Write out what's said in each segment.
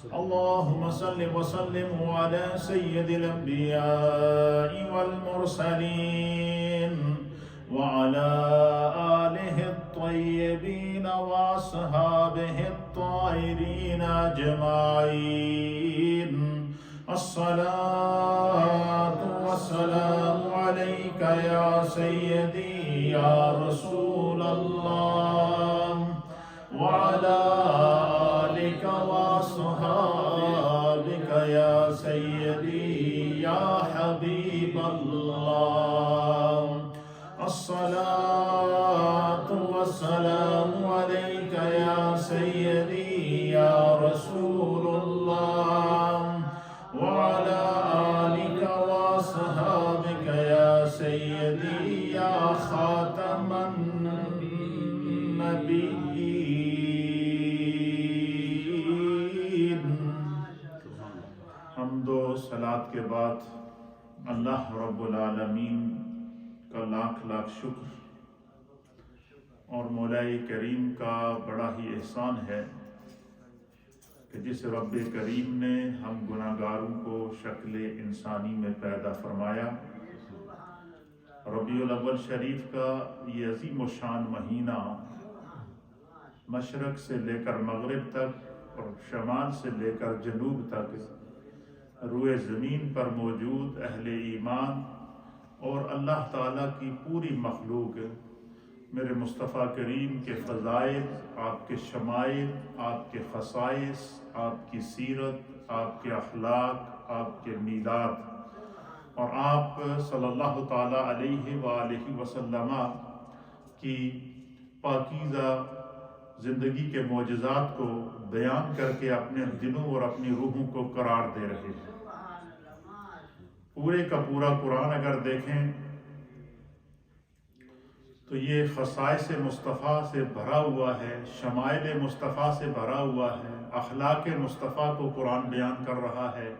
اللهم صل وسلم على سيد الأنبياء والمرسلين وعلى آله الطيبين وأصحابه الطاهرين أجمعين. الصلاة والسلام عليك يا سيدي يا رسول الله وعلى آلك وأصحابك يا سيدي يا حبيب الله. الصلاة والسلام عليك يا سيدي يا رسول الله وعلى آلك وأصحابك يا سيدي يا خاتم النبيين. حمد و صلات کے بعد اللہ رب العالمین کا لاکھ لاکھ شکر اور مولا کریم کا بڑا ہی احسان ہے کہ جس رب کریم نے ہم گناہگاروں کو شکل انسانی میں پیدا فرمایا. ربیع الاول شریف کا یہ عظیم و شان مہینہ مشرق سے لے کر مغرب تک اور شمال سے لے کر جنوب تک روئے زمین پر موجود اہل ایمان اور اللہ تعالیٰ کی پوری مخلوق میرے مصطفیٰ کریم کے فضائل، آپ کے شمائل، آپ کے خصائص، آپ کی سیرت، آپ کے اخلاق، آپ کے میلاد اور آپ صلی اللہ تعالیٰ علیہ وآلہ وسلم کی پاکیزہ زندگی کے معجزات کو بیان کر کے اپنے دلوں اور اپنی روحوں کو قرار دے رہے ہیں. پورے کا پورا قرآن اگر دیکھیں تو یہ خصائص مصطفیٰ سے بھرا ہوا ہے، شمائل مصطفیٰ سے بھرا ہوا ہے، اخلاق مصطفیٰ کو قرآن بیان کر رہا ہے،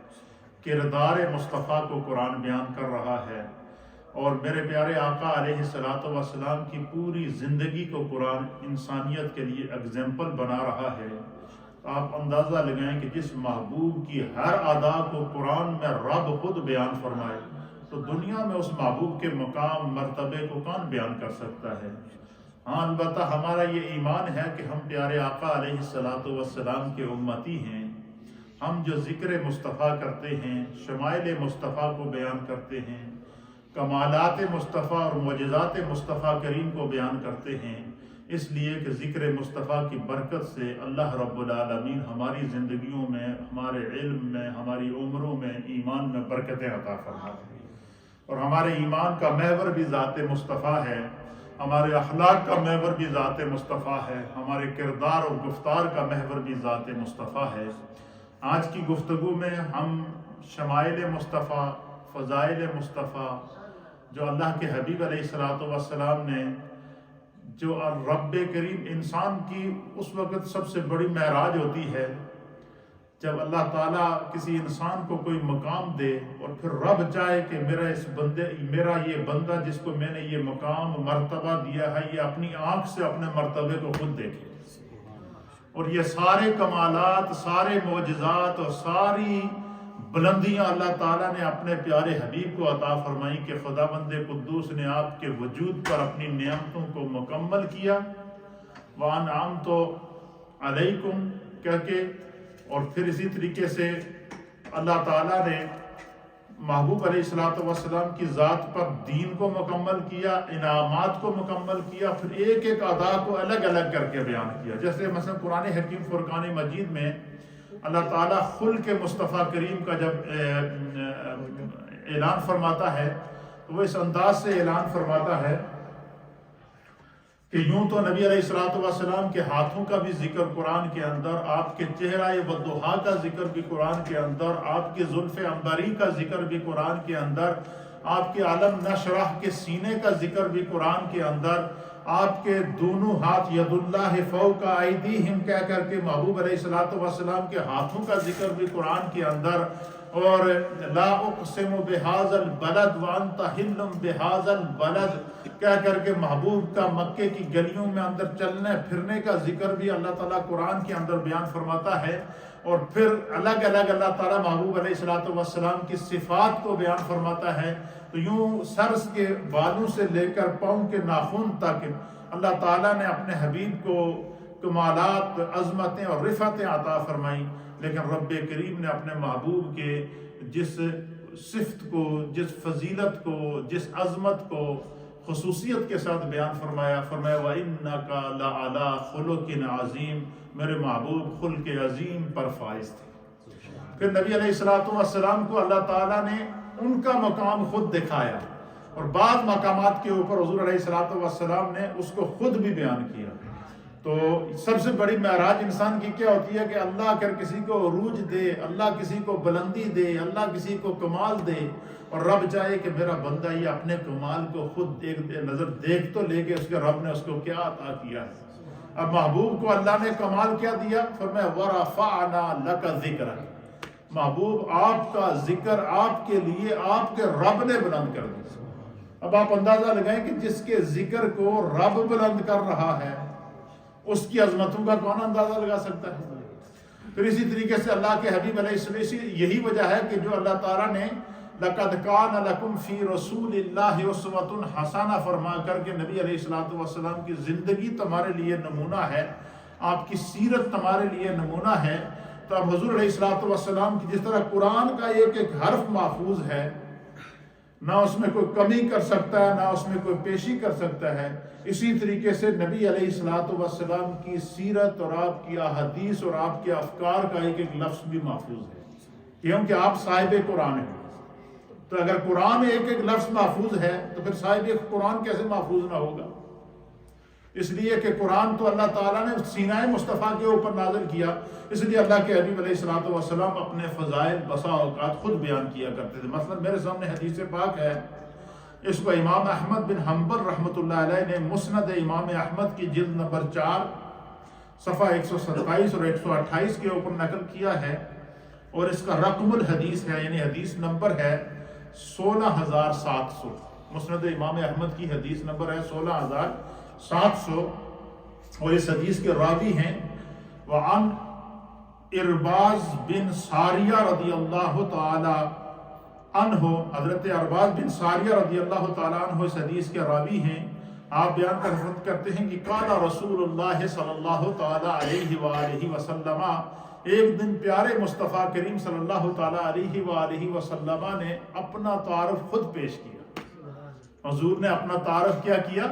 کردار مصطفیٰ کو قرآن بیان کر رہا ہے اور میرے پیارے آقا علیہ الصلوۃ والسلام کی پوری زندگی کو قرآن انسانیت کے لیے اگزامپل بنا رہا ہے. آپ اندازہ لگائیں کہ جس محبوب کی ہر ادا کو قرآن میں رب خود بیان فرمائے تو دنیا میں اس محبوب کے مقام مرتبے کو کون بیان کر سکتا ہے؟ ہاں البتہ ہمارا یہ ایمان ہے کہ ہم پیارے آقا علیہ الصلوۃ والسلام کے امتی ہیں. ہم جو ذکر مصطفیٰ کرتے ہیں، شمائل مصطفیٰ کو بیان کرتے ہیں، کمالات مصطفیٰ اور معجزات مصطفیٰ کریم کو بیان کرتے ہیں، اس لیے کہ ذکر مصطفیٰ کی برکت سے اللہ رب العالمین ہماری زندگیوں میں، ہمارے علم میں، ہماری عمروں میں، ایمان میں برکتیں عطا فرماتے ہیں. اور ہمارے ایمان کا محور بھی ذات مصطفیٰ ہے، ہمارے اخلاق کا محور بھی ذات مصطفیٰ ہے، ہمارے کردار اور گفتار کا محور بھی ذات مصطفیٰ ہے. آج کی گفتگو میں ہم شمائل مصطفیٰ، فضائل مصطفیٰ جو اللہ کے حبیب علیہ الصلوۃ والسلام نے، جو رب کریم انسان کی اس وقت سب سے بڑی معراج ہوتی ہے جب اللہ تعالیٰ کسی انسان کو کوئی مقام دے اور پھر رب چاہے کہ میرا یہ بندہ جس کو میں نے یہ مقام مرتبہ دیا ہے یہ اپنی آنکھ سے اپنے مرتبے کو خود دیکھے. اور یہ سارے کمالات، سارے معجزات اور ساری بلندیاں اللہ تعالیٰ نے اپنے پیارے حبیب کو عطا فرمائی کہ خداوند قدوس نے آپ کے وجود پر اپنی نعمتوں کو مکمل کیا. وَأَنْعَمْتُ عَلَيْكُمْ کہہ کے، اور پھر اسی طریقے سے اللہ تعالیٰ نے محبوب علیہ الصلوۃ والسلام کی ذات پر دین کو مکمل کیا، انعامات کو مکمل کیا، پھر ایک ایک ادا کو الگ الگ کر کے بیان کیا. جیسے مثلا قرآن حکیم فرقان مجید میں اللہ تعالیٰ خلق مصطفیٰ کریم کا جب اعلان فرماتا ہے تو وہ اس انداز سے اعلان فرماتا ہے کہ یوں تو نبی علیہ الصلوۃ والسلام کے ہاتھوں کا بھی ذکر قرآن کے اندر، آپ کے چہرہ والضحیٰ کا ذکر بھی قرآن کے اندر، آپ کے زلف عنبری کا ذکر بھی قرآن کے اندر، آپ کے علم نشرح کے سینے کا ذکر بھی قرآن کے اندر، آپ کے دونوں ہاتھ ید اللہ فوق ایدیہم کہہ کر کے محبوب علیہ الصلوۃ والسلام کے ہاتھوں کا ذکر بھی قرآن کے اندر، اور لا اقسم بہذا البلد وانت حل بہذا البلد کہہ کر کے محبوب کا مکے کی گلیوں میں اندر چلنے پھرنے کا ذکر بھی اللہ تعالیٰ قرآن کے اندر بیان فرماتا ہے. اور پھر الگ الگ اللہ تعالیٰ محبوب علیہ الصلوۃ والسلام کی صفات کو بیان فرماتا ہے، تو یوں سر کے بالوں سے لے کر پاؤں کے ناخن تک اللہ تعالیٰ نے اپنے حبیب کو کمالات، عظمتیں اور رفعتیں عطا فرمائیں، لیکن رب کریم نے اپنے محبوب کے جس صفت کو، جس فضیلت کو، جس عظمت کو خصوصیت کے ساتھ بیان فرمایا وَإِنَّكَ لَعَلَىٰ خُلُقٍ عَظِيمٍ، میرے محبوب خلق عظیم پر فائز تھے۔ پھر نبی علیہ الصلوۃ والسلام کو اللہ تعالیٰ نے ان کا مقام خود دکھایا، اور بعض مقامات کے اوپر حضور علیہ الصلوۃ والسلام نے اس کو خود بھی بیان کیا۔ تو سب سے بڑی معراج انسان کی کیا ہوتی ہے کہ اللہ اگر کسی کو عروج دے، اللہ کسی کو بلندی دے، اللہ کسی کو کمال دے، اور رب چاہے کہ میرا بندہ یہ اپنے کمال کو خود ایک نظر دیکھ تو لے کہ اس کے رب نے اس کو کیا عطا کیا ہے۔ اب محبوب کو اللہ نے کمال کیا دیا، فرمایا وَرَفَعْنَا لَكَ ذِكْرَكَ، محبوب آپ کا ذکر آپ کے لیے آپ کے رب نے بلند کر دیا۔ اب آپ اندازہ لگائیں کہ جس کے ذکر کو رب بلند کر رہا ہے، اس کی عظمتوں کا کون اندازہ لگا سکتا ہے؟ پھر اسی طریقے سے اللہ کے حبیب علیہ السلام، یہی وجہ ہے کہ جو اللہ تعالیٰ نے لَقَدْ كَانَ لَكُمْ فِي رَسُولِ اللَّهِ أُسْوَةٌ حَسَنَةٌ فرما کر کے نبی علیہ الصلوۃ والسلام کی زندگی تمہارے لیے نمونہ ہے، آپ کی سیرت تمہارے لیے نمونہ ہے۔ تو اب حضور علیہ الصلوۃ والسلام کی جس طرح قرآن کا ایک ایک حرف محفوظ ہے، نہ اس میں کوئی کمی کر سکتا ہے، نہ اس میں کوئی پیشی کر سکتا ہے، اسی طریقے سے نبی علیہ الصلوۃ والسلام کی سیرت اور آپ کی احادیث اور آپ کے افکار کا ایک ایک لفظ بھی محفوظ ہے، کیونکہ آپ صاحب قرآن ہیں۔ تو اگر قرآن ایک ایک لفظ محفوظ ہے تو پھر صاحب قرآن کیسے محفوظ نہ ہوگا؟ اس لیے کہ قرآن تو اللہ تعالیٰ نے سینہ مصطفیٰ کے اوپر نازل کیا، اس لیے اللہ کے حبیب علیہ الصلوۃ والسلام اپنے فضائل بسا اوقات خود بیان کیا کرتے تھے۔ مثلا میرے سامنے حدیث پاک ہے، اس کو امام احمد بن حنبل رحمۃ اللہ علیہ نے مسند امام احمد کی جلد نمبر 4 صفحہ 127 اور 128 کے اوپر نقل کیا ہے، اور اس کا رقم الحدیث ہے، یعنی حدیث نمبر ہے 16700۔ مسند امام احمد کی حدیث نمبر ہے 16700، اور اس حدیث کے راوی ہیں وعن ارباز بن ساریہ رضی اللہ تعالی عنہ، حضرت ارباز بن ساریہ رضی اللہ تعالی عنہ اس حدیث کے راوی ہیں۔ آپ بیان کرتے ہیں کہ قال رسول اللہ صلی اللہ تعالی علیہ وآلہ وسلم، ایک دن پیارے مصطفیٰ کریم صلی اللہ تعالی علیہ وآلہ وسلم نے اپنا تعارف خود پیش کیا۔ حضور نے اپنا تعارف کیا کیا؟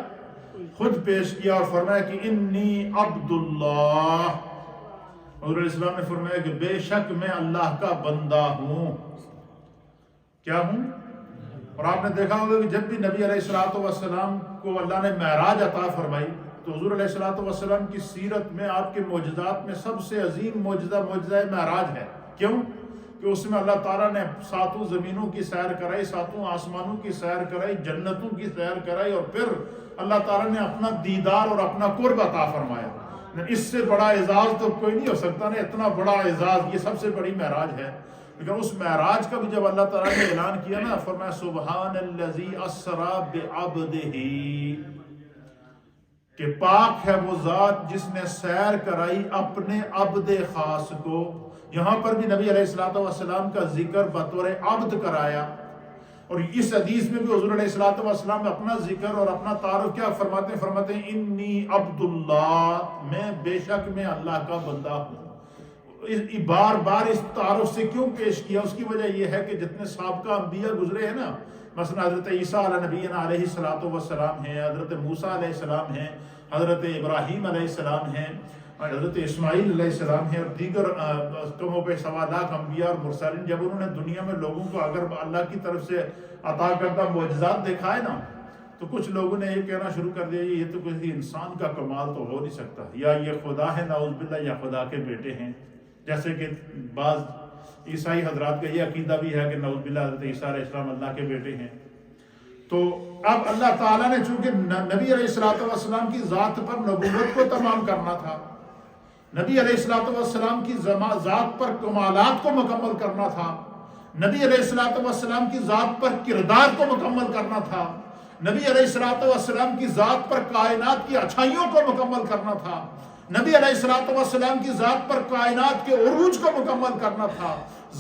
خود پیش کیا، اور فرمایا کہ انی عبداللہ، حضور علیہ السلام نے فرمایا کہ بے شک میں اللہ کا بندہ ہوں۔ کیا ہوں؟ اور آپ نے دیکھا ہوگا کہ جب بھی نبی علیہ الصلوۃ والسلام کو اللہ نے معراج عطا فرمائی تو حضور علیہ الصلوۃ والسلام کی سیرت میں، آپ کے معجزات میں سب سے عظیم معجزہ معراج ہے۔ کیوں؟ کہ اس میں اللہ تعالیٰ نے 7 زمینوں کی سیر کرائی، 7 آسمانوں کی سیر کرائی، جنتوں کی سیر کرائی، اور پھر اللہ تعالیٰ نے اپنا دیدار اور اپنا قرب عطا فرمایا۔ اس سے بڑا اعزاز تو کوئی نہیں ہو سکتا نا، اتنا بڑا اعزاز، یہ سب سے بڑی معراج ہے۔ لیکن اس معراج کا بھی جب اللہ تعالیٰ نے اعلان کیا نا، فرمایا سبحان الذی اسری بعبدہ، کہ پاک ہے وہ ذات جس نے سیر کرائی اپنے عبد خاص کو۔ یہاں پر بھی نبی علیہ الصلوۃ والسلام کا ذکر بطور عبد کرایا، اور اس حدیث میں بھی حضور علیہ الصلوۃ والسلام اپنا ذکر اور اپنا تعارف کیا فرماتے ہیں انی عبداللہ، میں بے شک میں اللہ کا بندہ ہوں۔ بار بار اس تعارف سے کیوں پیش کیا؟ اس کی وجہ یہ ہے کہ جتنے سابقہ انبیاء گزرے ہیں نا، مثلا حضرت عیسیٰ علیہ نبینا علیہ الصلوۃ والسلام ہیں، حضرت موسیٰ علیہ السلام ہیں، حضرت ابراہیم علیہ السلام ہیں، حضرت اسماعیل علیہ السلام ہیں، اور دیگر کم و بیش 1.25 لاکھ انبیاء اور مرسلین، جب انہوں نے دنیا میں لوگوں کو اگر اللہ کی طرف سے عطا کردہ معجزات دکھائے نا، تو کچھ لوگوں نے یہ کہنا شروع کر دیا یہ تو کسی انسان کا کمال تو ہو نہیں سکتا، یا یہ خدا ہے نعوذ باللہ، یا خدا کے بیٹے ہیں۔ جیسے کہ بعض عیسائی حضرات کا یہ عقیدہ بھی ہے کہ نعوذ باللہ حضرت عیسیٰ علیہ السلام اللہ کے بیٹے ہیں۔ تو اب اللہ تعالیٰ نے چونکہ نبی علیہ الصلوۃ والسلام کی ذات پر نبوت کو تمام کرنا تھا، نبی علیہ الصلوۃ والسلام کی ذات پر کمالات کو مکمل کرنا تھا، نبی علیہ الصلوۃ والسلام کی ذات پر کردار کو مکمل کرنا تھا، نبی علیہ الصلوۃ والسلام کی ذات پر کائنات کی اچھائیوں کو مکمل کرنا تھا، نبی علیہ الصلوۃ والسلام کی ذات پر کائنات کے عروج کو مکمل کرنا تھا،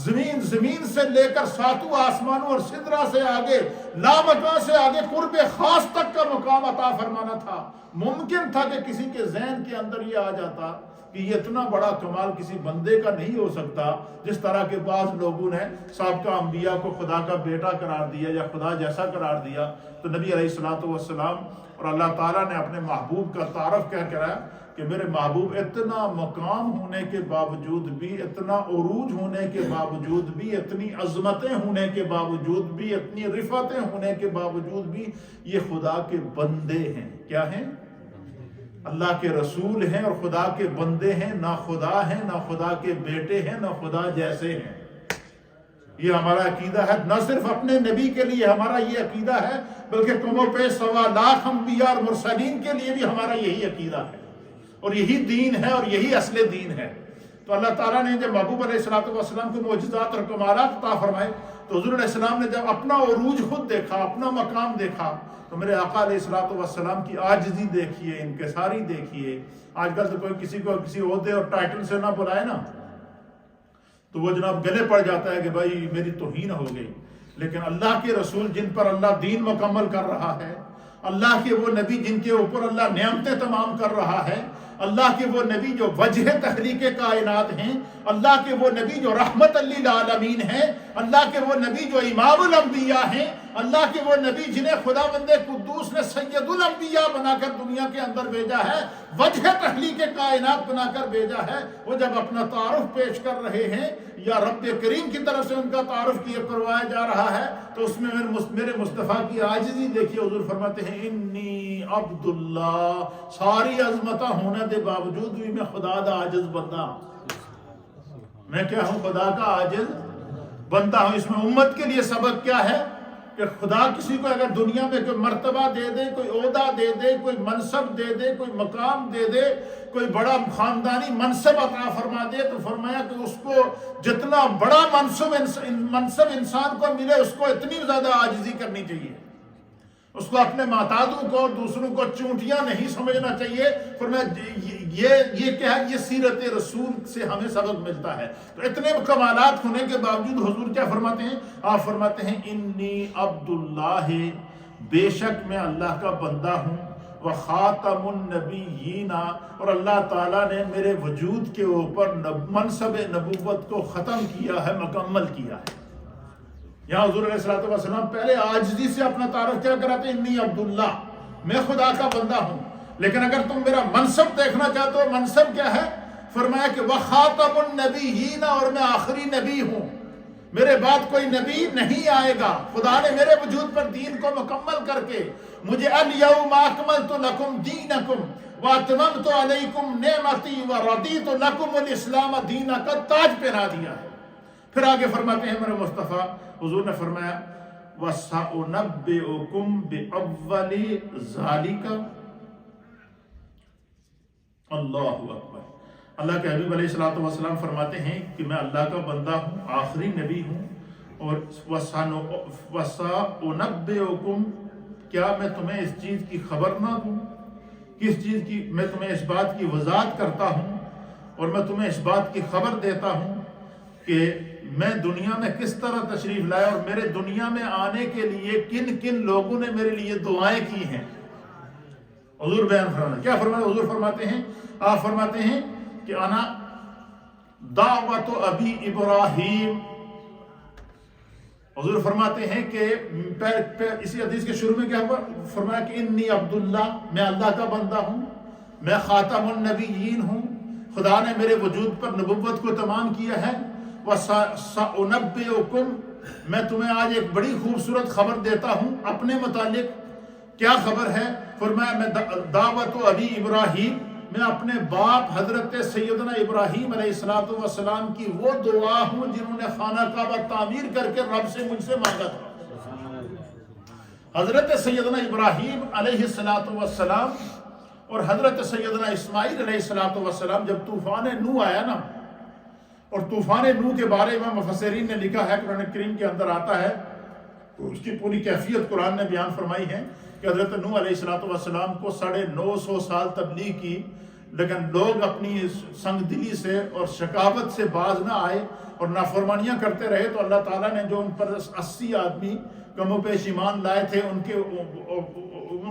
زمین سے لے کر ساتوں آسمانوں اور سدرہ سے آگے، لامکان سے آگے قرب خاص تک کا مقام عطا فرمانا تھا۔ ممکن تھا کہ کسی کے ذہن کے اندر یہ آ جاتا کہ یہ اتنا بڑا کمال کسی بندے کا نہیں ہو سکتا، جس طرح کے بعض لوگوں نے سابقہ انبیاء کو خدا کا بیٹا قرار دیا یا خدا جیسا قرار دیا۔ تو نبی علیہ الصلوۃ والسلام اور اللہ تعالیٰ نے اپنے محبوب کا تعارف کیا کرایا کہ میرے محبوب اتنا مقام ہونے کے باوجود بھی، اتنا عروج ہونے کے باوجود بھی، اتنی عظمتیں ہونے کے باوجود بھی، اتنی رفعتیں ہونے کے باوجود بھی یہ خدا کے بندے ہیں۔ کیا ہیں؟ اللہ کے رسول ہیں اور خدا کے بندے ہیں، نہ خدا ہیں، نہ خدا کے بیٹے ہیں، نہ خدا جیسے ہیں۔ یہ ہمارا عقیدہ ہے، نہ صرف اپنے نبی کے لیے ہمارا یہ عقیدہ ہے، بلکہ کم و بیش 1.25 لاکھ انبیاء اور مرسلین کے لیے بھی ہمارا یہی عقیدہ ہے، اور یہی دین ہے، اور یہی اصل دین ہے۔ تو اللہ تعالیٰ نے جب محبوب علیہ الصلوۃ والسلام کو معجزات اور کمالات عطا فرمائے، تو حضور علیہ السلام نے جب اپنا عروج خود دیکھا، اپنا مقام دیکھا، تو میرے آقا علیہ الصلوۃ والسلام کی عاجزی دیکھیے، انکساری دیکھیے۔ آج کل تو کوئی کسی کو کسی عہدے اور ٹائٹل سے نہ بلائے نا تو وہ جناب گلے پڑ جاتا ہے کہ بھائی میری توہین ہو گئی۔ لیکن اللہ کے رسول جن پر اللہ دین مکمل کر رہا ہے، اللہ کے وہ نبی جن کے اوپر اللہ نعمتیں تمام کر رہا ہے، اللہ کے وہ نبی جو وجہ تخلیق کائنات ہیں، اللہ کے وہ نبی جو رحمت للعالمین ہیں، اللہ کے وہ نبی جو امام الانبیاء ہیں، اللہ کے وہ نبی جنہیں خدا بند قدوس نے سید الانبیاء بنا کر دنیا کے اندر بھیجا ہے، وجہ تخلیق کائنات بنا کر بھیجا ہے، وہ جب اپنا تعارف پیش کر رہے ہیں یا رب کریم کی طرف سے ان کا تعارف کیا کروایا جا رہا ہے، تو اس میں میرے مصطفیٰ کی عاجزی دیکھیے۔ حضور فرماتے ہیں انی عبداللہ، ساری عظمتہ ہونے دے باوجود بھی میں خدا دا عاجز بندہ ہوں۔ میں کیا ہوں؟ خدا کا عاجز بندہ ہوں۔ اس میں امت کے لیے سبق کیا ہے کہ خدا کسی کو اگر دنیا میں کوئی مرتبہ دے دے، کوئی عہدہ دے دے، کوئی منصب دے دے، کوئی مقام دے دے، کوئی بڑا خاندانی منصب عطا فرما دے، تو فرمایا کہ اس کو جتنا بڑا منصب انسان کو ملے، اس کو اتنی زیادہ عاجزی کرنی چاہیے، اس کو اپنے محتاجوں کو اور دوسروں کو چونٹیاں نہیں سمجھنا چاہیے۔ فرمایا یہ کیا ہے؟ یہ سیرت رسول سے ہمیں سبق ملتا ہے۔ تو اتنے کمالات ہونے کے باوجود حضور کیا فرماتے ہیں؟ آپ فرماتے ہیں انی عبداللہ، بے شک میں اللہ کا بندہ ہوں، وخاتم النبیین، اور اللہ تعالیٰ نے میرے وجود کے اوپر منصب نبوت کو ختم کیا ہے، مکمل کیا ہے۔ یہاں حضور علیہ الصلوۃ والسلام پہلے عاجزی سے اپنا تعارف کیا کراتے ہیں؟ انی عبداللہ، میں خدا کا بندہ ہوں۔ لیکن اگر تم میرا منصب دیکھنا چاہتے ہو، منصب کیا ہے؟ فرمایا کہ وخاتم النبیین، اور میں آخری نبی ہوں، میرے بعد کوئی نبی نہیں آئے گا۔ خدا نے میرے وجود پر دین کو مکمل کر کے مجھے الیوم اکملت لکم دینکم واتممت علیکم نعمتی ورضیت لکم الاسلام دینا کا تاج پہنا دیا ہے۔ پھر آگے فرماتے ہیں میرے مصطفیٰ، حضور نے فرمایا وَسَأُنَبِّئُكُمْ بِأَوَّلِ ذَلِكَ۔ اللہ اکبر۔ اللہ کے حبیب علیہ الصلوۃ والسلام فرماتے ہیں کہ میں اللہ کا بندہ ہوں، آخری نبی ہوں، اور وَسَأُنَبِّئُكُمْ، کیا میں تمہیں اس چیز کی خبر نہ دوں؟ کس چیز کی؟ میں تمہیں اس بات کی وضاحت کرتا ہوں، اور میں تمہیں اس بات کی خبر دیتا ہوں کہ میں دنیا میں کس طرح تشریف لایا، اور میرے دنیا میں آنے کے لیے کن کن لوگوں نے میرے لیے دعائیں کی ہیں۔ حضور بیان فرماتے، کیا فرماتے؟ حضور فرماتے ہیں، آپ فرماتے ہیں کہ انا دعوت ابی ابراہیم۔ حضور فرماتے ہیں کہ اسی حدیث کے شروع میں کیا فرمایا کہ انی عبداللہ، میں اللہ کا بندہ ہوں، میں خاتم النبیین ہوں، خدا نے میرے وجود پر نبوت کو تمام کیا ہے۔ وَسَأُنَبِّئُكُمْ، میں تمہیں آج ایک بڑی خوبصورت خبر دیتا ہوں اپنے متعلق۔ کیا خبر ہے؟ فرمایا میں دعوت ابی ابراہیم، میں اپنے باپ حضرت سیدنا ابراہیم علیہ الصلوۃ والسلام کی وہ دعا ہوں جنہوں نے خانہ کعبہ تعمیر کر کے رب سے مجھ سے مانگا تھا۔ حضرت سیدنا ابراہیم علیہ الصلوۃ والسلام اور حضرت سیدنا اسماعیل علیہ الصلوۃ والسلام، جب طوفان نوح آیا نا، اور طوفان نوح کے بارے میں مفسرین نے لکھا ہے، قرآن کریم کے اندر آتا ہے، تو اس کی پوری کیفیت قرآن نے بیان فرمائی ہے کہ حضرت نوح علیہ الصلوۃ والسلام کو 950 سال تبلیغ کی، لیکن لوگ اپنی سنگ دلی سے اور شقاوت سے باز نہ آئے اور نافرمانیاں کرتے رہے، تو اللہ تعالیٰ نے جو ان پر 80 آدمی کم و بیش ایمان لائے تھے ان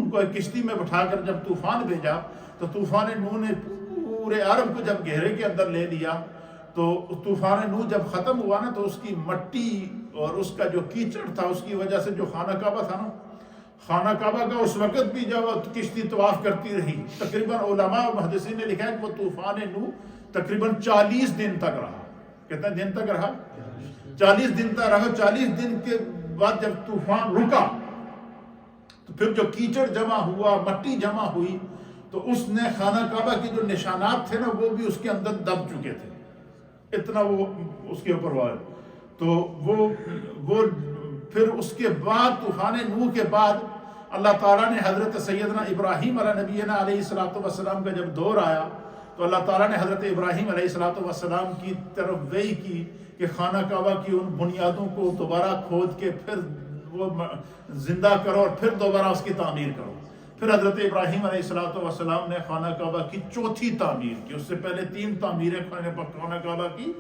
کو ایک کشتی میں بٹھا کر جب طوفان بھیجا، تو طوفان نوح نے پورے عرب کو جب گہرے کے اندر لے لیا، تو طوفان نوح جب ختم ہوا نا، تو اس کی مٹی اور اس کا جو کیچڑ تھا، اس کی وجہ سے جو خانہ کعبہ تھا نا، خانہ کعبہ کا اس وقت بھی جب کشتی طواف کرتی رہی، تقریباً علماء اور محدثین نے لکھا ہے کہ وہ طوفان نوح تقریباً 40 دن تک رہا۔ کتنے دن تک رہا؟ 40 دن تک رہا۔ 40 دن کے بعد جب طوفان رکا تو پھر جو کیچڑ جمع ہوا، مٹی جمع ہوئی، تو اس نے خانہ کعبہ کے جو نشانات تھے نا، وہ بھی اس کے اندر دب چکے تھے، اتنا وہ اس کے اوپر ہوا۔ تو وہ پھر اس کے بعد طوفان نوح کے بعد اللہ تعالیٰ نے حضرت سیدنا ابراہیم علیہ نبینا علیہ الصلوۃ والسلام کا جب دور آیا، تو اللہ تعالیٰ نے حضرت ابراہیم علیہ الصلوۃ والسلام کی طرف وحی کی کہ خانہ کعبہ کی ان بنیادوں کو دوبارہ کھود کے پھر وہ زندہ کرو اور پھر دوبارہ اس کی تعمیر کرو۔ پھر حضرت ابراہیم علیہ الصلوۃ والسلام نے خانہ کعبہ کی چوتھی تعمیر کی۔ اس سے پہلے 3 تعمیریں خانہ کعبہ کی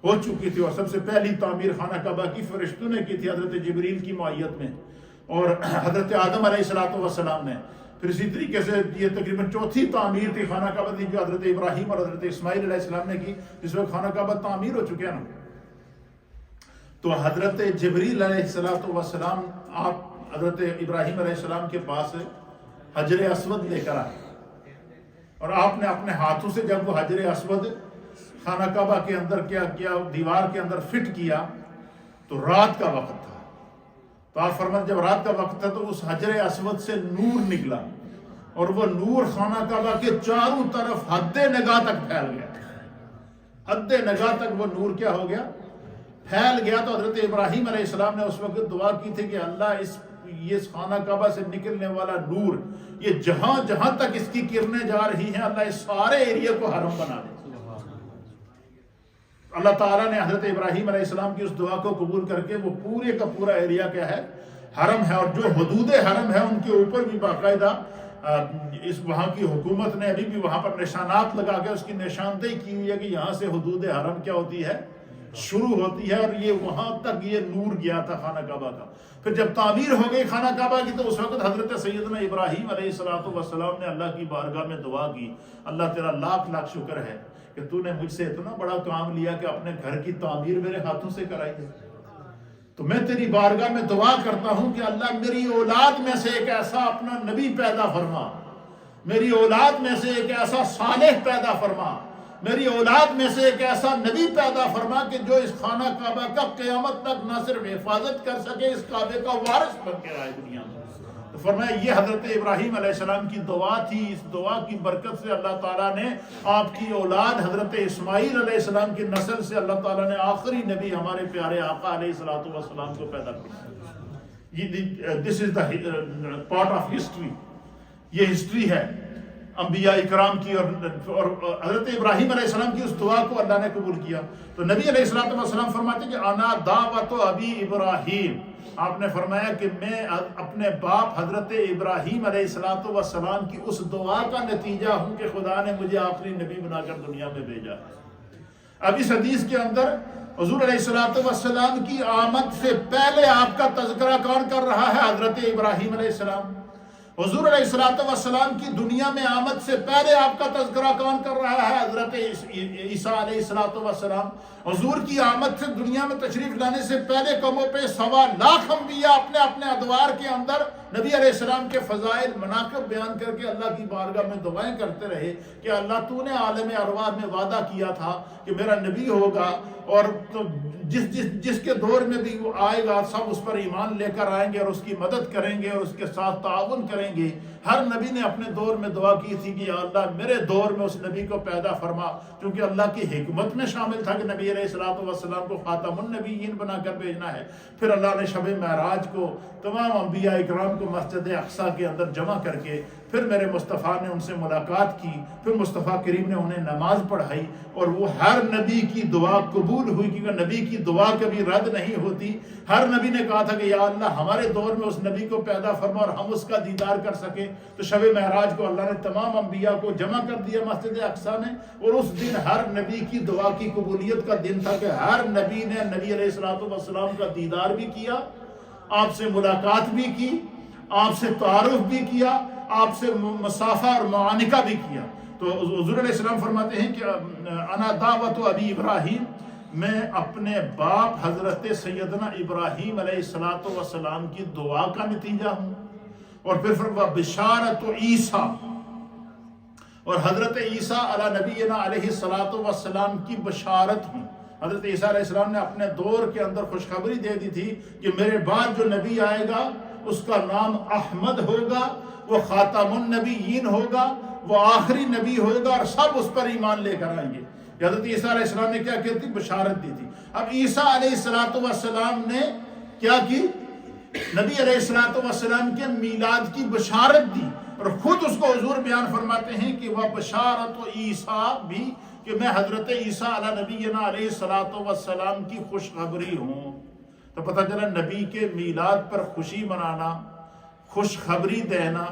ہو چکی تھی، اور سب سے پہلی تعمیر خانہ کعبہ کی فرشتوں نے کی تھی حضرت جبریل کی معیت میں، اور حضرت آدم علیہ الصلوۃ والسلام نے۔ پھر اسی طریقے سے یہ تقریباً چوتھی تعمیر تھی خانہ کعبہ کی، جو حضرت ابراہیم اور حضرت اسماعیل علیہ السلام نے کی، جس وقت خانہ کعبہ تعمیر ہو چکے ہیں نا۔ تو حضرت جبریل علیہ الصلوۃ والسلام آپ حضرت ابراہیم علیہ السلام کے پاس حجر اسود لے کر آئے، اور آپ نے اپنے ہاتھوں سے جب وہ حجر اسود خانہ کعبہ کے اندر کیا دیوار کے اندر فٹ کیا، تو رات کا وقت تھا۔ تو آپ فرماتے جب رات کا وقت تھا تو اس حجر اسود سے نور نکلا، اور وہ نور خانہ کعبہ کے چاروں طرف حد نگاہ تک پھیل گیا۔ حد نگاہ تک وہ نور کیا ہو گیا؟ پھیل گیا۔ تو حضرت ابراہیم علیہ السلام نے اس وقت دعا کی تھی کہ اللہ یہ خانہ کعبہ سے نکلنے والا نور، یہ جہاں جہاں تک اس کی کرنیں جا رہی ہیں، اللہ اس سارے ایریا کو حرم بنا دے۔ اللہ تعالیٰ نے حضرت ابراہیم علیہ السلام کی اس دعا کو قبول کر کے وہ پورے کا پورا ایریا کیا ہے؟ حرم ہے۔ اور جو حدود حرم ہے ان کے اوپر بھی باقاعدہ اس وہاں کی حکومت نے ابھی بھی وہاں پر نشانات لگا کے اس کی نشاندہی کی ہوئی ہے کہ یہاں سے حدود حرم کیا ہوتی ہے؟ شروع ہوتی ہے، اور یہ وہاں تک یہ نور گیا تھا خانہ کعبہ کا۔ پھر جب تعمیر ہو گئی خانہ کعبہ کی، تو اس وقت حضرت سیدنا ابراہیم علیہ الصلوۃ والسلام نے اللہ کی بارگاہ میں دعا کی، اللہ تیرا لاکھ لاکھ شکر ہے کہ تو نے مجھ سے اتنا بڑا کام لیا کہ اپنے گھر کی تعمیر میرے ہاتھوں سے کرائی ہے۔ تو میں تیری بارگاہ میں دعا کرتا ہوں کہ اللہ میری اولاد میں سے ایک ایسا اپنا نبی پیدا فرما، میری اولاد میں سے ایک ایسا صالح پیدا فرما، میری اولاد میں سے ایک ایسا نبی پیدا فرما کہ جو اس خانہ کعبہ کا قیامت تک نہ صرف حفاظت کر سکے، اس کعبے کا وارث بن کے آئے دنیا میں۔ تو فرمایا یہ حضرت ابراہیم علیہ السلام کی دعا تھی۔ اس دعا کی برکت سے اللہ تعالیٰ نے آپ کی اولاد حضرت اسماعیل علیہ السلام کی نسل سے اللہ تعالیٰ نے آخری نبی ہمارے پیارے آقا علیہ الصلوۃ والسلام کو پیدا کیا۔ دس از دا پارٹ آف ہسٹری، یہ ہسٹری ہے انبیاء اکرام کی، اور حضرت ابراہیم علیہ السلام کی اس دعا کو اللہ نے قبول کیا۔ تو نبی علیہ الصلوۃ والسلام فرماتے ہیں کہ انا دعوت ابی ابراہیم، آپ نے فرمایا کہ میں اپنے باپ حضرت ابراہیم علیہ الصلوۃ والسلام کی اس دعا کا نتیجہ ہوں کہ خدا نے مجھے آخری نبی بنا کر دنیا میں بھیجا۔ اب اس حدیث کے اندر حضور علیہ الصلوۃ والسلام کی آمد سے پہلے آپ کا تذکرہ کون کر رہا ہے؟ حضرت ابراہیم علیہ السلام۔ حضور علیہ الصلوۃ والسلام کی دنیا میں آمد سے پہلے آپ کا تذکرہ کون کر رہا ہے؟ حضرت عیسیٰ علیہ الصلوۃ والسلام۔ حضور کی آمد سے دنیا میں تشریف لانے سے پہلے کم و بیش 1.25 لاکھ انبیاء اپنے اپنے ادوار کے اندر نبی علیہ السلام کے فضائل مناقب بیان کر کے اللہ کی بارگاہ میں دعائیں کرتے رہے کہ اللہ تو نے عالم ارواح میں وعدہ کیا تھا کہ میرا نبی ہوگا، اور جس کے دور میں بھی وہ آئے گا سب اس پر ایمان لے کر آئیں گے اور اس کی مدد کریں گے اور اس کے ساتھ تعاون کریں گے۔ ہر نبی نے اپنے دور میں دعا کی تھی کہ یا اللہ میرے دور میں اس نبی کو پیدا فرما، کیونکہ اللہ کی حکمت میں شامل تھا کہ نبی علیہ الصلوۃ والسلام کو خاتم النبیین بنا کر بھیجنا ہے۔ پھر اللہ نے شب معراج کو تمام انبیاء اکرام کو مسجد اقصیٰ کے اندر جمع کر کے پھر میرے مصطفیٰ نے ان سے ملاقات کی، پھر مصطفیٰ کریم نے انہیں نماز پڑھائی، اور وہ ہر نبی کی دعا قبول ہوئی، کیونکہ نبی کی دعا کبھی رد نہیں ہوتی۔ ہر نبی نے کہا تھا کہ یا اللہ ہمارے دور میں اس نبی کو پیدا فرما اور ہم اس کا دیدار کر سکیں۔ تو شب معراج کو اللہ نے تمام انبیاء کو جمع کر دیا مسجد اقصیٰ میں، اور اس دن ہر نبی کی دعا کی قبولیت کا دن تھا کہ ہر نبی نے نبی علیہ السلام کا دیدار بھی کیا، آپ سے ملاقات بھی کی، آپ سے تعارف بھی کیا، آپ سے مصافحہ اور معانقہ بھی کیا۔ تو حضور علیہ السلام فرماتے ہیں کہ انا دعوت ابی ابراہیم، میں اپنے باپ حضرت سیدنا ابراہیم علیہ السلام کی دعا کا نتیجہ ہوں۔ اور پھر بشارت عیسیٰ، اور حضرت عیسیٰ علی نبینا علیہ السلام کی بشارت ہوں۔ حضرت عیسیٰ علیہ السلام نے اپنے دور کے اندر خوشخبری دے دی تھی کہ میرے بعد جو نبی آئے گا اس کا نام احمد ہوگا، وہ خاتم النبیین ہوگا، وہ آخری نبی ہوگا، اور سب اس پر ایمان لے کر آئیں گے۔ حضرت عیسیٰ علیہ السلام نے کیا کی تھی؟ بشارت دی تھی۔ اب عیسیٰ علیہ السلام نے کیا کی؟ نبی علیہ السلام کے میلاد کی بشارت دی، اور خود اس کو حضور بیان فرماتے ہیں کہ وہ بشارت عیسیٰ بھی، کہ میں حضرت عیسیٰ علی نبینا علیہ السلام کی خوشخبری ہوں۔ تو پتہ چلا نبی کے میلاد پر خوشی منانا، خوشخبری دینا،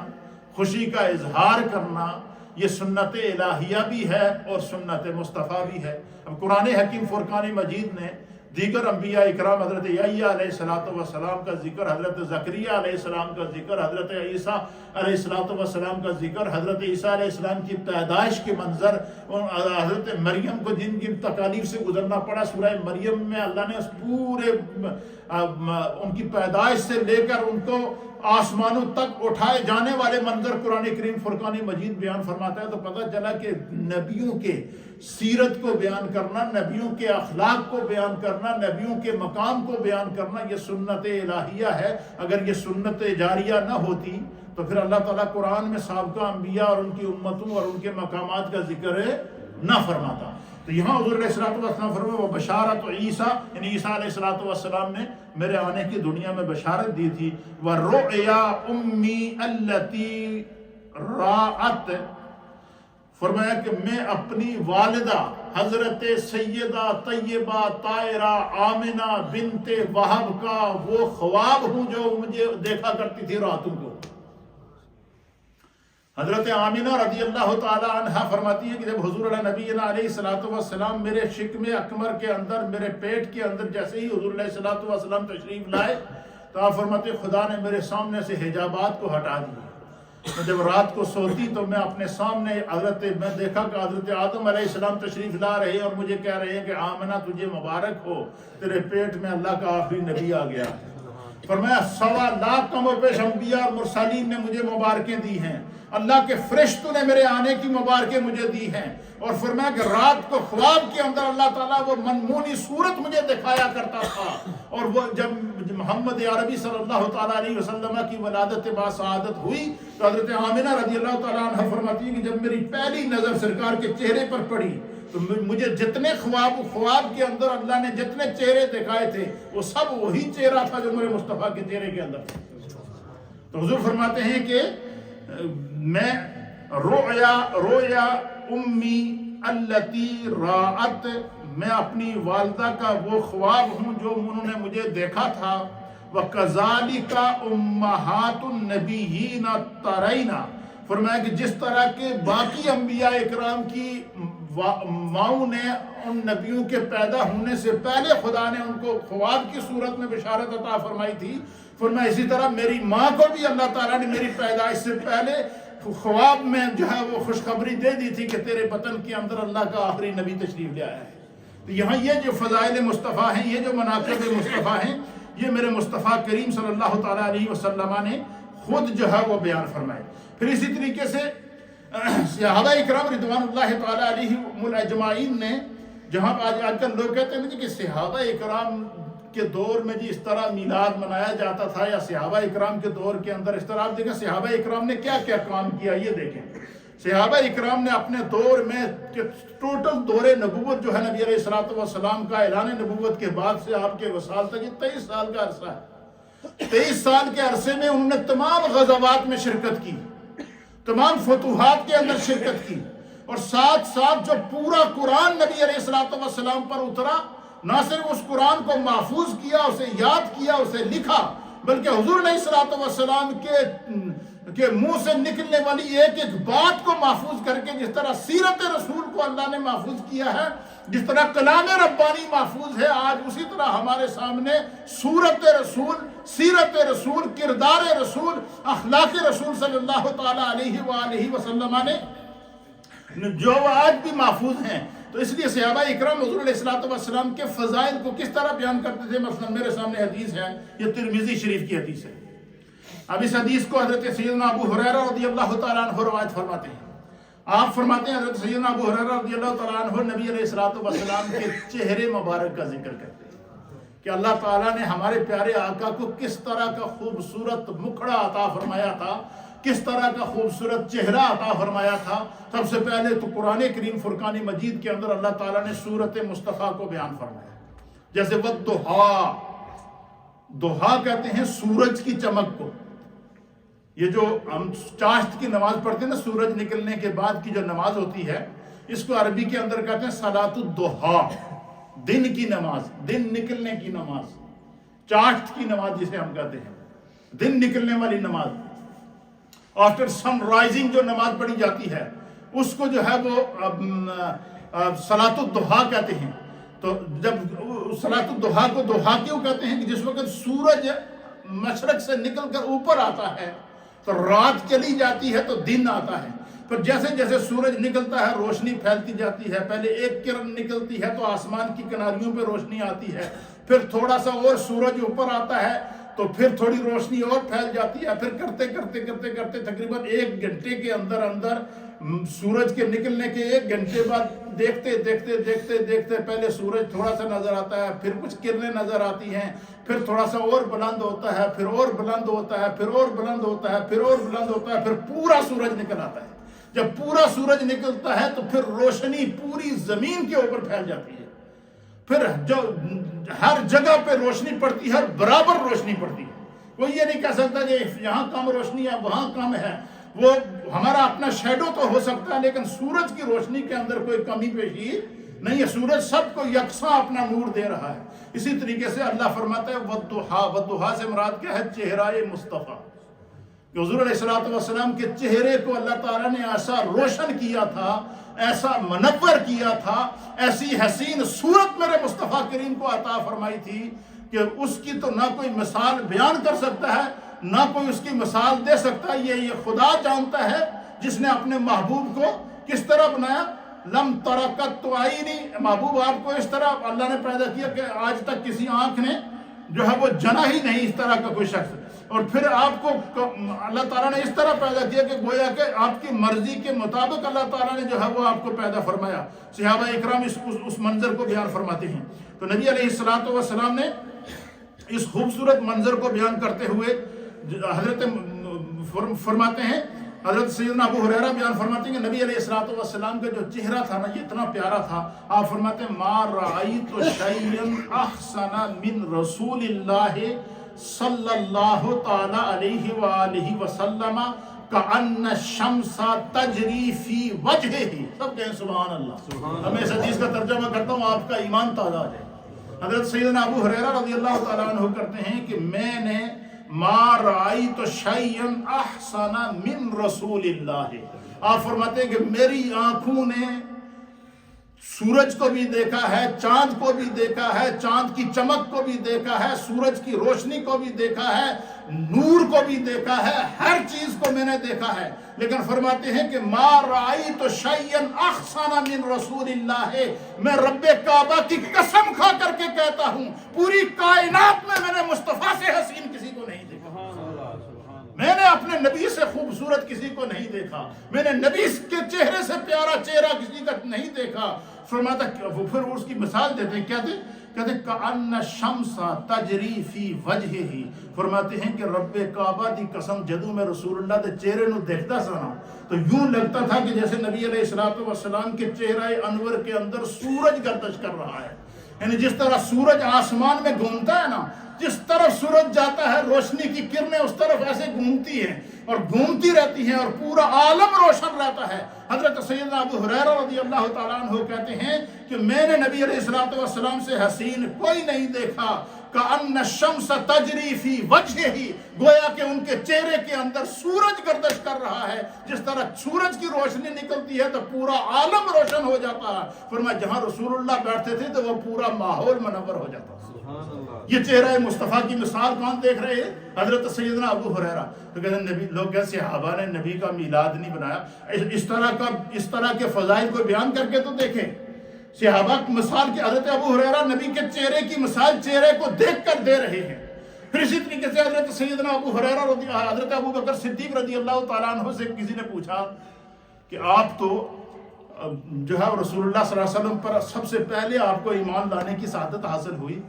خوشی کا اظہار کرنا، یہ سنت الہیہ بھی ہے اور سنت مصطفیٰ بھی ہے۔ اب قرآن حکیم فرقان مجید نے دیگر انبیاء اکرام، حضرت یحییٰ علیہ السلام کا ذکر، حضرت زکریا علیہ السلام کا ذکر، حضرت عیسیٰ علیہ السلام کا ذکر، حضرت عیسیٰ علیہ السلام کی پیدائش کے منظر، حضرت مریم کو جن کی تکالیف سے گزرنا پڑا، سورہ مریم میں اللہ نے اس پورے ان کی پیدائش سے لے کر ان کو آسمانوں تک اٹھائے جانے والے منظر قرآن کریم فرقان مجید بیان فرماتا ہے۔ تو پتہ چلا کہ نبیوں کے سیرت کو بیان کرنا، نبیوں کے اخلاق کو بیان کرنا، نبیوں کے مقام کو بیان کرنا، یہ سنت الہیہ ہے۔ اگر یہ سنت جاریہ نہ ہوتی تو پھر اللہ تعالیٰ قرآن میں سابقہ انبیاء اور ان کی امتوں اور ان کے مقامات کا ذکر نہ فرماتا۔ تو یہاں حضور علیہ السلام فرمایا وہ بشارت عیسیٰ، یعنی عیسیٰ علیہ السلام نے میرے آنے کی دنیا میں بشارت دی تھی۔ وَرُؤْيَا أُمِّي الَّتِي رَاعَتْ، فرمایا کہ میں اپنی والدہ حضرت سیدہ طیبہ طاہرہ آمنہ بنت وہب کا وہ خواب ہوں جو مجھے دیکھا کرتی تھی راتوں کو۔ حضرت آمنہ رضی اللہ تعالی عنہ فرماتی ہے کہ جب حضور علیہ السلام میرے شکم اکمر کے اندر، میرے پیٹ کے اندر جیسے ہی حضور علیہ السلام تشریف لائے تو آپ فرماتے خدا نے میرے سامنے سے حجابات کو ہٹا دیا۔ تو جب رات کو سوتی تو میں اپنے سامنے میں دیکھا کہ حضرت آدم علیہ السلام تشریف لا رہے ہیں اور مجھے کہہ رہے ہیں کہ آمنہ تجھے مبارک ہو، تیرے پیٹ میں اللہ کا آخری نبی آ گیا۔ فرمایا 1.25 لاکھ کم و بیش انبیاء اور مرسلین نے مجھے مبارکیں دی ہیں، اللہ کے فرشتوں نے میرے آنے کی مبارکیں مجھے دی ہیں۔ اور فرمایا کہ رات کو خواب کے اندر اللہ تعالیٰ وہ منمونی صورت مجھے دکھایا کرتا تھا، اور وہ جب محمد عربی صلی اللہ تعالیٰ علیہ وسلم کی ولادت باسعادت ہوئی تو حضرت آمنہ رضی اللہ تعالیٰ عنہ فرماتی ہے کہ جب میری پہلی نظر سرکار کے چہرے پر پڑی تو مجھے جتنے خواب کے اندر اللہ نے جتنے چہرے دکھائے تھے وہ سب وہی چہرہ تھا جو میرے مصطفیٰ کے چہرے کے اندر تھا۔ تو حضور فرماتے ہیں کہ میں رویا امی التی راعت، میں اپنی والدہ کا وہ خواب ہوں جو انہوں نے مجھے دیکھا تھا۔ وَكَذَلِكَ أُمَّهَاتُ النَّبِيِّينَ تَرَيْنَا، فرمایا کہ جس طرح کے باقی انبیاء اکرام کی ماؤں نے ان نبیوں کے پیدا ہونے سے پہلے خدا نے ان کو خواب کی صورت میں بشارت عطا فرمائی تھی، فرمایا اسی طرح میری ماں کو بھی اللہ تعالیٰ نے میری پیدائش سے پہلے خواب میں جو ہے وہ خوشخبری دے دی تھی کہ تیرے بطن کے اندر اللہ کا آخری نبی تشریف لے آیا ہے۔ تو یہاں یہ جو فضائل مصطفیٰ ہیں، یہ جو مناقب مصطفیٰ ہیں، یہ میرے مصطفیٰ کریم صلی اللہ تعالیٰ علیہ وسلم نے خود جو ہے وہ بیان فرمائے۔ پھر اسی طریقے سے صحابہ اکرام رضوان اللہ تعالیٰ علیہم اجمعین نے، جہاں آج کل لوگ کہتے ہیں کہ صحابہ اکرام کے دور میں جی اس طرح میلاد منایا جاتا تھا، یا صحابہ اکرام کے دور کے اندر اس طرح، آپ دیکھیں صحابہ اکرام نے کیا کیا کام کیا، یہ دیکھیں صحابہ اکرام نے اپنے دور میں ٹوٹل دور نبوت جو ہے نبی علیہ السلام کا اعلان نبوت کے بعد سے آپ کے وصال تک 23 سال کا عرصہ ہے۔ 23 سال کے عرصے میں انہوں نے تمام غزوات میں شرکت کی، تمام فتوحات کے اندر شرکت کی، اور ساتھ ساتھ جو پورا قرآن نبی علیہ الصلوۃ والسلام پر اترا، نہ صرف اس قرآن کو محفوظ کیا، اسے یاد کیا، اسے لکھا، بلکہ حضور علیہ الصلوۃ والسلام کے منہ سے نکلنے والی ایک ایک بات کو محفوظ کر کے، جس طرح سیرت رسول کو اللہ نے محفوظ کیا ہے، جس طرح کلام ربانی محفوظ ہے، آج اسی طرح ہمارے سامنے صورت رسول، سیرت رسول، کردار رسول، اخلاق رسول صلی اللہ تعالی علیہ وآلہ وسلم نے جو آج بھی محفوظ ہیں۔ تو اس لیے صحابہ اکرام حضور علیہ الصلوۃ والسلام کے فضائل کو کس طرح بیان کرتے تھے؟ مثلا میرے سامنے حدیث ہے، یہ ترمذی شریف کی حدیث ہے۔ اب اس حدیث کو حضرت سیدنا ابو ہریرہ رضی اللہ تعالیٰ عنہ روایت فرماتے ہیں۔ آپ فرماتے ہیں حضرت سیدنا ابو ہریرہ رضی اللہ تعالیٰ عنہ نبی علیہ الصلوۃ والسلام کے چہرے مبارک کا ذکر کرتے ہیں کہ اللہ تعالیٰ نے ہمارے پیارے آقا کو کس طرح کا خوبصورت مکھڑا عطا فرمایا تھا، کس طرح کا خوبصورت چہرہ عطا فرمایا تھا۔ سب سے پہلے تو قرآن کریم فرقان مجید کے اندر اللہ تعالیٰ نے سورت مصطفیٰ کو بیان فرمایا، جیسے والضحیٰ، ضحیٰ کہتے ہیں سورج کی چمک کو۔ یہ جو ہم چاشت کی نماز پڑھتے ہیں نا، سورج نکلنے کے بعد کی جو نماز ہوتی ہے، اس کو عربی کے اندر کہتے ہیں صلاۃ الضحیٰ، دن کی نماز، دن نکلنے کی نماز، چاشت کی نماز جسے ہم کہتے ہیں، دن نکلنے والی نماز۔ آفٹر سن رائزنگ جو نماز پڑھی جاتی ہے، اس کو جو ہے وہ صلاۃ الضحیٰ کہتے ہیں۔ تو جب صلاۃ الضحیٰ کو ضحیٰ کیوں کہتے ہیں؟ کہ جس وقت سورج مشرق سے نکل کر اوپر آتا ہے تو رات چلی جاتی ہے تو دن آتا ہے، پھر جیسے جیسے سورج نکلتا ہے روشنی پھیلتی جاتی ہے، پہلے ایک کرن نکلتی ہے تو آسمان کی کناریوں پہ روشنی آتی ہے، پھر تھوڑا سا اور سورج اوپر آتا ہے تو پھر تھوڑی روشنی اور پھیل جاتی ہے، پھر کرتے کرتے کرتے کرتے تقریباً 1 گھنٹے کے اندر سورج کے نکلنے کے 1 گھنٹے بعد دیکھتے دیکھتے دیکھتے دیکھتے پہلے سورج تھوڑا سا نظر آتا ہے، پھر کچھ کرنیں نظر آتی ہیں، پھر تھوڑا سا اور بلند ہوتا ہے، پھر اور بلند ہوتا ہے، پھر اور بلند ہوتا ہے، پھر اور بلند ہوتا ہے، پھر پورا سورج نکل آتا ہے۔ جب پورا سورج نکلتا ہے تو پھر روشنی پوری زمین کے اوپر پھیل جاتی ہے، پھر جو ہر جگہ پہ روشنی پڑتی ہے، برابر روشنی پڑتی ہے۔ کوئی یہ نہیں کہہ سکتا کہ یہاں کم روشنی ہے وہاں کم ہے، وہ ہمارا اپنا شیڈو تو ہو سکتا ہے، لیکن سورج کی روشنی کے اندر کوئی کمی پیشی نہیں ہے، سورج سب کو یکساں اپنا نور دے رہا ہے۔ اسی طریقے سے اللہ فرماتا ہے والضحیٰ، والضحیٰ سے مراد کیا ہے؟ چہرہ مصطفیٰ، کہ حضور علیہ الصلوۃ والسلام کے چہرے کو اللہ تعالیٰ نے ایسا روشن کیا تھا، ایسا منور کیا تھا، ایسی حسین صورت میرے مصطفیٰ کریم کو عطا فرمائی تھی کہ اس کی تو نہ کوئی مثال بیان کر سکتا ہے، نہ کوئی اس کی مثال دے سکتا ہے۔ یہ خدا جانتا ہے جس نے اپنے محبوب کو کس طرح بنایا۔ لم ترکت عینی، محبوب آپ کو اس طرح اللہ نے پیدا کیا کہ آج تک کسی آنکھ نے جو ہے وہ جنا ہی نہیں اس طرح کا کوئی شخص، اور پھر آپ کو اللہ تعالیٰ نے اس طرح پیدا کیا کہ گویا کہ آپ کی مرضی کے مطابق اللہ تعالیٰ نے جو ہے وہ آپ کو پیدا فرمایا۔ صحابہ اکرام اس منظر کو بیان فرماتے ہیں۔ تو نبی علیہ الصلوۃ والسلام نے اس خوبصورت منظر کو بیان کرتے ہوئے حضرت فرماتے ہیں، حضرت سیدنا ابو ہریرہ بیان فرماتے ہیں کہ نبی علیہ الصلوۃ والسلام کا جو چہرہ تھا نا، یہ اتنا پیارا تھا۔ آپ فرماتے ہیں ما رأیت شیئا احسن من رسول اللہ صلی اللہ تعالی علیہ وآلہ وسلم کأن الشمس تجری فی وجہہ۔ سب کہیں سبحان اللہ۔ اب میں اس حدیث کا ترجمہ کرتا ہوں، آپ کا ایمان تازہ ہو جائے۔ حضرت سیدنا ابو ہریرہ رضی اللہ تعالیٰ عنہ کرتے ہیں کہ میں نے ما رأیت شیئا احسن من رسول اللہ، آپ فرماتے ہیں کہ میری آنکھوں نے سورج کو بھی دیکھا ہے، چاند کو بھی دیکھا ہے، چاند کی چمک کو بھی دیکھا ہے، سورج کی روشنی کو بھی دیکھا ہے، نور کو بھی دیکھا ہے، ہر چیز کو میں نے دیکھا ہے، لیکن فرماتے ہیں کہ ما رأیت شیئا احسن من رسول اللہ، میں رب کعبہ کی قسم کھا کر کے کہتا ہوں پوری کائنات میں نے مصطفیٰ سے حسین کسی کو نہیں دیکھا، میں نے اپنے نبی سے خوبصورت کسی کو نہیں دیکھا، میں نے نبی کے چہرے سے پیارا چہرہ کسی کا نہیں دیکھا۔ فرماتا پھر اس کی مثال دیتے ہیں، کہتے کأن الشمس تجری فی وجہہ، فرماتے ہیں کہ رب کعبہ دی قسم جدوں میں رسول اللہ دے چہرے نو دیکھتا سنا تو یوں لگتا تھا کہ جیسے نبی علیہ الصلوۃ والسلام کے چہرہ انور کے اندر سورج گردش کر رہا ہے، یعنی جس طرح سورج آسمان میں گھومتا ہے نا، جس طرف سورج جاتا ہے روشنی کی کرنیں اس طرف ایسے گھومتی ہیں اور گھومتی رہتی ہیں اور پورا عالم روشن رہتا ہے۔ حضرت سیدنا ابو ہریرہ رضی اللہ تعالیٰ عنہ کہتے ہیں کہ میں نے نبی علیہ السلام سے حسین کوئی نہیں دیکھا کأن الشمس تجری فی وجہہ، گویا کہ ان کے چہرے کے اندر سورج گردش کر رہا ہے۔ جس طرح سورج کی روشنی نکلتی ہے تو پورا عالم روشن ہو جاتا ہے، فرمایا جہاں رسول اللہ بیٹھتے تھے تو وہ پورا ماحول منور ہو جاتا ہے۔ یہ چہرہ مصطفیٰ کی مثال کون دیکھ رہے ہیں؟ حضرت سیدنا ابو ہریرہ۔ تو کہتے ہیں نبی لوگ کہتے ہیں صحابہ نے نبی کا میلاد نہیں بنایا، اس طرح کے فضائل کو بیان کر کے تو دیکھیں۔ صحابہ کی مثال کے حضرت ابو ہریرہ نبی کے چہرے کی مثال چہرے کو دیکھ کر دے رہے ہیں۔ پھر اسی طریقے سے حضرت سیدنا ابو ہریرہ حضرت ابو بکر صدیق رضی اللہ تعالیٰ عنہ سے کسی نے پوچھا کہ آپ تو جو ہے رسول اللہ صلی اللہ علیہ وسلم پر سب سے پہلے آپ کو ایمان لانے کی سعادت حاصل ہوئی،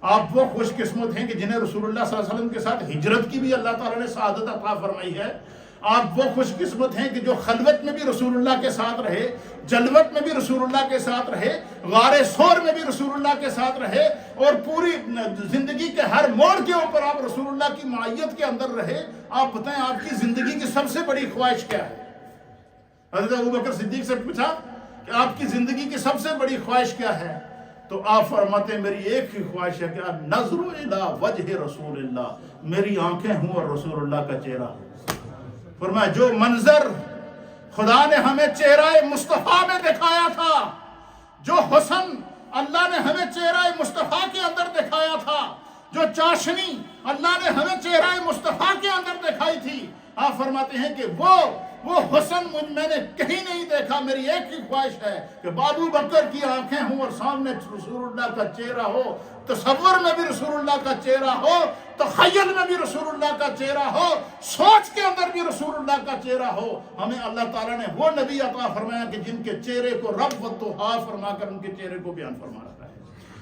آپ وہ خوش قسمت ہیں کہ جنہیں رسول اللہ صلی اللہ علیہ وسلم کے ساتھ ہجرت کی بھی اللہ تعالیٰ نے سعادت عطا فرمائی ہے، آپ وہ خوش قسمت ہیں کہ جو خلوت میں بھی رسول اللہ کے ساتھ رہے، جلوت میں بھی رسول اللہ کے ساتھ رہے، غار ثور میں بھی رسول اللہ کے ساتھ رہے، اور پوری زندگی کے ہر موڑ کے اوپر آپ رسول اللہ کی معیت کے اندر رہے۔ آپ بتائیں آپ کی زندگی کی سب سے بڑی خواہش کیا ہے؟ حضرت ابو بکر صدیق سے پوچھا کہ آپ کی زندگی کی سب سے بڑی خواہش کیا ہے؟ تو آپ فرماتے ہیں میری ایک ہی خواہش ہے کہ نظر الی وجہ رسول اللہ، میری آنکھیں ہوں اور رسول اللہ کا چہرہ ہو۔ فرمایا جو منظر خدا نے ہمیں چہرہ مصطفیٰ میں دکھایا تھا، جو حسن اللہ نے ہمیں چہرہ مصطفیٰ کے اندر دکھایا تھا، جو چاشنی اللہ نے ہمیں چہرہ مصطفیٰ کے اندر دکھائی تھی، آپ فرماتے ہیں کہ وہ حسن میں نے کہیں نہیں دیکھا۔ میری ایک ہی خواہش ہے کہ ابو بکر کی آنکھیں ہوں اور سامنے رسول اللہ کا چہرہ ہو، تصور میں بھی رسول اللہ کا چہرہ ہو، تخیل میں بھی رسول اللہ کا چہرہ ہو، سوچ کے اندر بھی رسول اللہ کا چہرہ ہو۔ ہمیں اللہ تعالیٰ نے وہ نبی عطا فرمایا کہ جن کے چہرے کو رب والضحیٰ فرما کر ان کے چہرے کو بیان فرما رہا ہے۔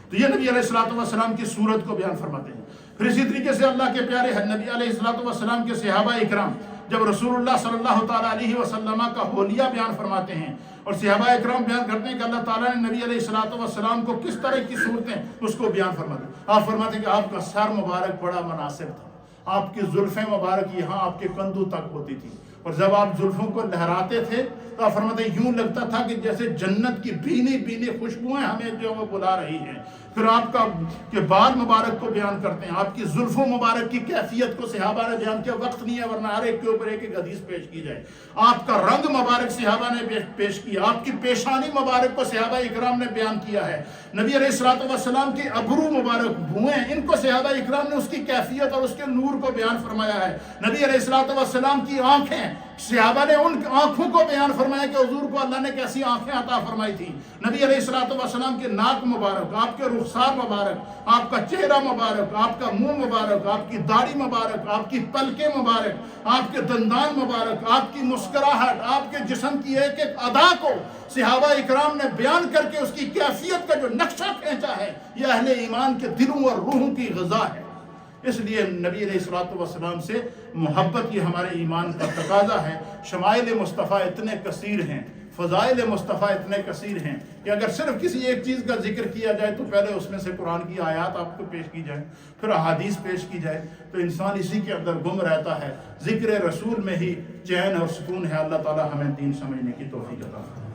تو یہ نبی علیہ السلام کی صورت کو بیان فرماتے ہیں۔ پھر اسی طریقے سے اللہ کے پیارے نبی علیہ السلام کے صحابہ اکرام جب رسول اللہ صلی اللہ تعالیٰ علیہ وسلم کا حولیہ بیان فرماتے ہیں اور صحابہ اکرام بیان کرتے ہیں کہ اللہ تعالیٰ نے نبی علیہ السلام کو کس طرح کی صورتیں اس کو بیان فرماتے ہیں، آپ فرماتے ہیں کہ آپ کا سر مبارک بڑا مناسب تھا، آپ کی زلفیں مبارک یہاں آپ کے کندھوں تک ہوتی تھی، اور جب آپ زلفوں کو لہراتے تھے تو آپ فرماتے ہیں یوں لگتا تھا کہ جیسے جنت کی بھینی بھینی خوشبوئیں ہمیں جو وہ بلا رہی ہیں۔ پھر آپ کا کہ بال مبارک کو بیان کرتے ہیں، آپ کی زلفوں مبارک کی کیفیت کو صحابہ نے بیان کیا، وقت نہیں ہے ورنہ ہر ایک کے اوپر ایک ایک حدیث پیش کی جائے۔ آپ کا رنگ مبارک صحابہ نے پیش کیا، آپ کی پیشانی مبارک کو صحابہ اکرام نے بیان کیا ہے۔ نبی علیہ السلام کے ابرو مبارک بھوئیں، ان کو صحابہ اکرام نے اس کی کیفیت اور اس کے نور کو بیان فرمایا ہے۔ نبی علیہ السلام کی آنکھیں، صحابہ نے ان آنکھوں کو بیان فرمایا کہ حضور کو اللہ نے کیسی آنکھیں عطا فرمائی تھی۔ نبی علیہ السلام کے ناک مبارک، آپ کے رخسار مبارک، آپ کا چہرہ مبارک، آپ کا منہ مبارک، آپ کی داڑھی مبارک، آپ کی پلکیں مبارک، آپ کے دندان مبارک، آپ کی مسکراہٹ، آپ کے جسم کی ایک ایک ادا کو صحابہ اکرام نے بیان کر کے اس کی کیفیت کا جو نقشہ کھینچا ہے، یہ اہل ایمان کے دلوں اور روحوں کی غذا ہے۔ اس لیے نبی علیہ السلام سے محبت یہ ہمارے ایمان کا تقاضا ہے۔ شمائل مصطفیٰ اتنے کثیر ہیں، فضائل مصطفیٰ اتنے کثیر ہیں کہ اگر صرف کسی ایک چیز کا ذکر کیا جائے تو پہلے اس میں سے قرآن کی آیات آپ کو پیش کی جائیں، پھر احادیث پیش کی جائے، تو انسان اسی کے اندر گم رہتا ہے۔ ذکر رسول میں ہی چین اور سکون ہے۔ اللہ تعالی ہمیں دین سمجھنے کی توفیق عطا فرمائے۔